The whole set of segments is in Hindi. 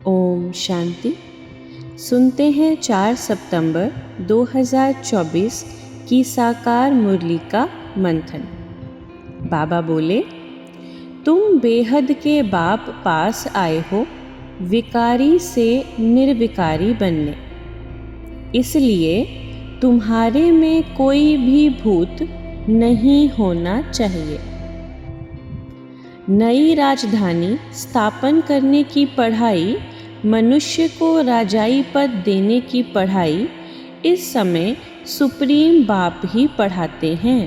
ओम शांति। सुनते हैं 4 सितंबर 2024 की साकार मुरली का मंथन। बाबा बोले, तुम बेहद के बाप पास आए हो विकारी से निर्विकारी बनने, इसलिए तुम्हारे में कोई भी भूत नहीं होना चाहिए। नई राजधानी स्थापन करने की पढ़ाई, मनुष्य को राजाई पद देने की पढ़ाई इस समय सुप्रीम बाप ही पढ़ाते हैं।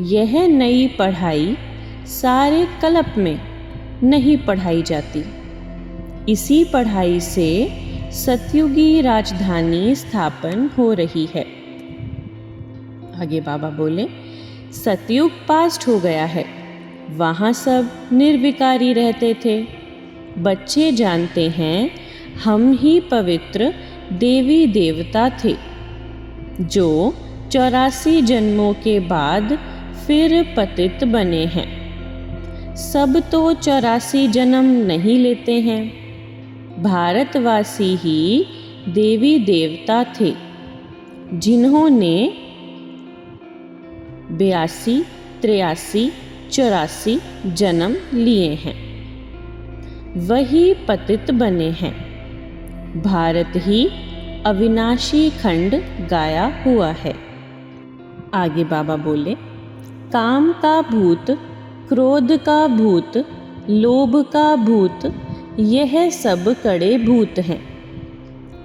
यह नई पढ़ाई सारे कल्प में नहीं पढ़ाई जाती। इसी पढ़ाई से सतयुगी राजधानी स्थापन हो रही है। आगे बाबा बोले, सतयुग पास्ट हो गया है, वहाँ सब निर्विकारी रहते थे। बच्चे जानते हैं हम ही पवित्र देवी देवता थे, जो 84 जन्मों के बाद फिर पतित बने हैं। सब तो 84 जन्म नहीं लेते हैं। भारतवासी ही देवी देवता थे, जिन्होंने 82, 83, 84 जन्म लिए हैं, वही पतित बने हैं। भारत ही अविनाशी खंड गाया हुआ है। आगे बाबा बोले, काम का भूत, क्रोध का भूत, लोभ का भूत, यह सब कड़े भूत हैं।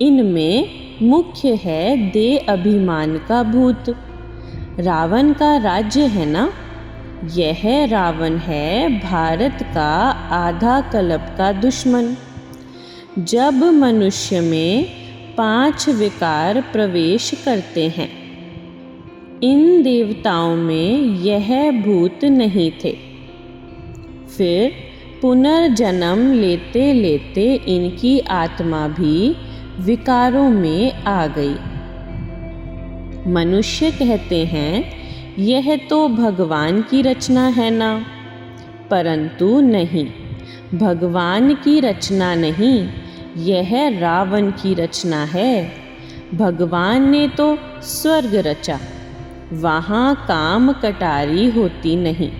इनमें मुख्य है देह अभिमान का भूत। रावण का राज्य है ना, यह रावण है भारत का आधा कल्प का दुश्मन। जब मनुष्य में 5 विकार प्रवेश करते हैं, इन देवताओं में यह भूत नहीं थे। फिर पुनर्जन्म लेते लेते इनकी आत्मा भी विकारों में आ गई। मनुष्य कहते हैं यह तो भगवान की रचना है ना, परंतु नहीं, भगवान की रचना नहीं, यह रावण की रचना है। भगवान ने तो स्वर्ग रचा, वहाँ काम कटारी होती नहीं।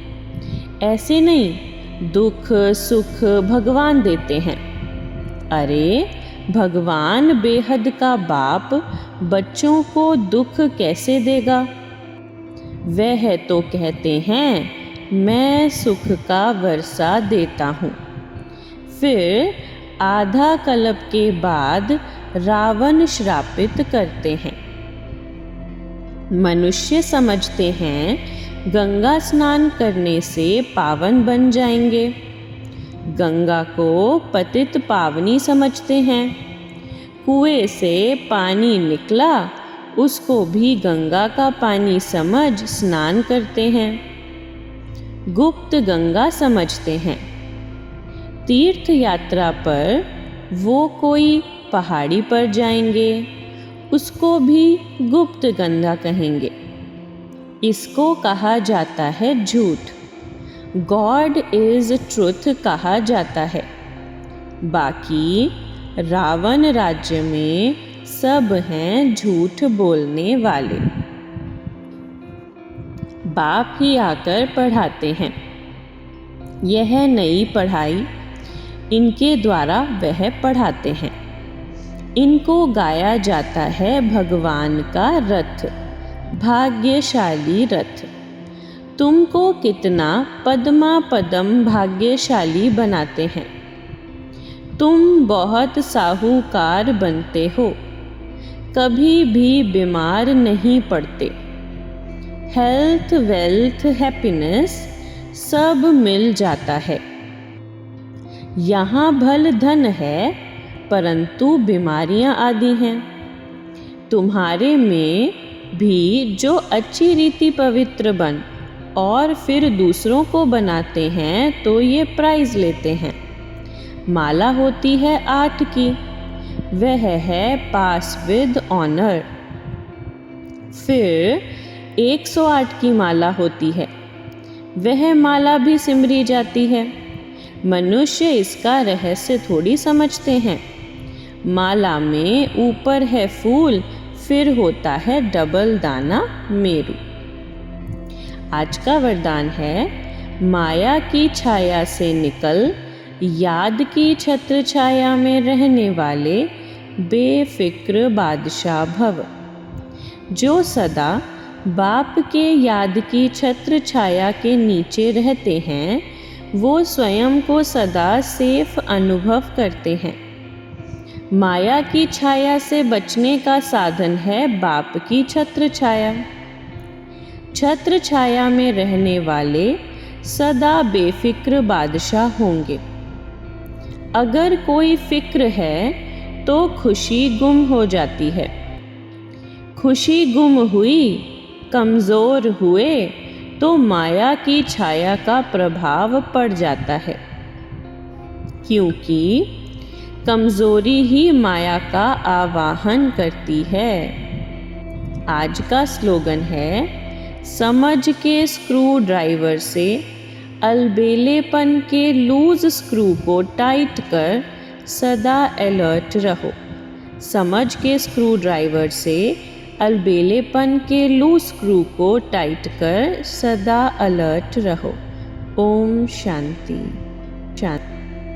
ऐसे नहीं, दुख सुख भगवान देते हैं। अरे भगवान बेहद का बाप बच्चों को दुख कैसे देगा? वह तो कहते हैं मैं सुख का वर्षा देता हूँ। फिर आधा कल्प के बाद रावण श्रापित करते हैं। मनुष्य समझते हैं गंगा स्नान करने से पावन बन जाएंगे। गंगा को पतित पावनी समझते हैं। कुएं से पानी निकला, उसको भी गंगा का पानी समझ स्नान करते हैं। गुप्त गंगा समझते हैं। तीर्थ यात्रा पर वो कोई पहाड़ी पर जाएंगे, उसको भी गुप्त गंगा कहेंगे। इसको कहा जाता है झूठ। गॉड इज ट्रुथ कहा जाता है। बाकी रावण राज्य में सब हैं झूठ बोलने वाले। बाप ही आकर पढ़ाते हैं। यह नई पढ़ाई इनके द्वारा वह पढ़ाते हैं। इनको गाया जाता है भगवान का रथ, भाग्यशाली रथ। तुमको कितना पद्मा पदम भाग्यशाली बनाते हैं। तुम बहुत साहूकार बनते हो, कभी भी बीमार नहीं पड़ते। हेल्थ, वेल्थ, हैप्पीनेस सब मिल जाता है। यहाँ भल धन है, परंतु बीमारियाँ आदि हैं। तुम्हारे में भी जो अच्छी रीति पवित्र बन और फिर दूसरों को बनाते हैं तो ये प्राइज लेते हैं। माला होती है 8 की, वह है पास विद ऑनर। फिर 108 की माला होती है, वह माला भी सिमरी जाती है। मनुष्य इसका रहस्य थोड़ी समझते हैं। माला में ऊपर है फूल, फिर होता है डबल दाना मेरू। आज का वरदान है, माया की छाया से निकल, याद की छत्र छाया में रहने वाले बेफिक्र बादशाह भव। जो सदा बाप के याद की छत्र छाया के नीचे रहते हैं, वो स्वयं को सदा सेफ अनुभव करते हैं। माया की छाया से बचने का साधन है बाप की छत्र छाया। छत्र छाया में रहने वाले सदा बेफिक्र बादशाह होंगे। अगर कोई फिक्र है तो खुशी गुम हो जाती है। खुशी गुम हुई, कमज़ोर हुए तो माया की छाया का प्रभाव पड़ जाता है, क्योंकि कमज़ोरी ही माया का आवाहन करती है। आज का स्लोगन है, समझ के स्क्रू ड्राइवर से अलबेलेपन के लूज स्क्रू को टाइट कर सदा अलर्ट रहो। समझ के स्क्रू ड्राइवर से अलबेलेपन के लूज स्क्रू को टाइट कर सदा अलर्ट रहो। ओम शांति शांति।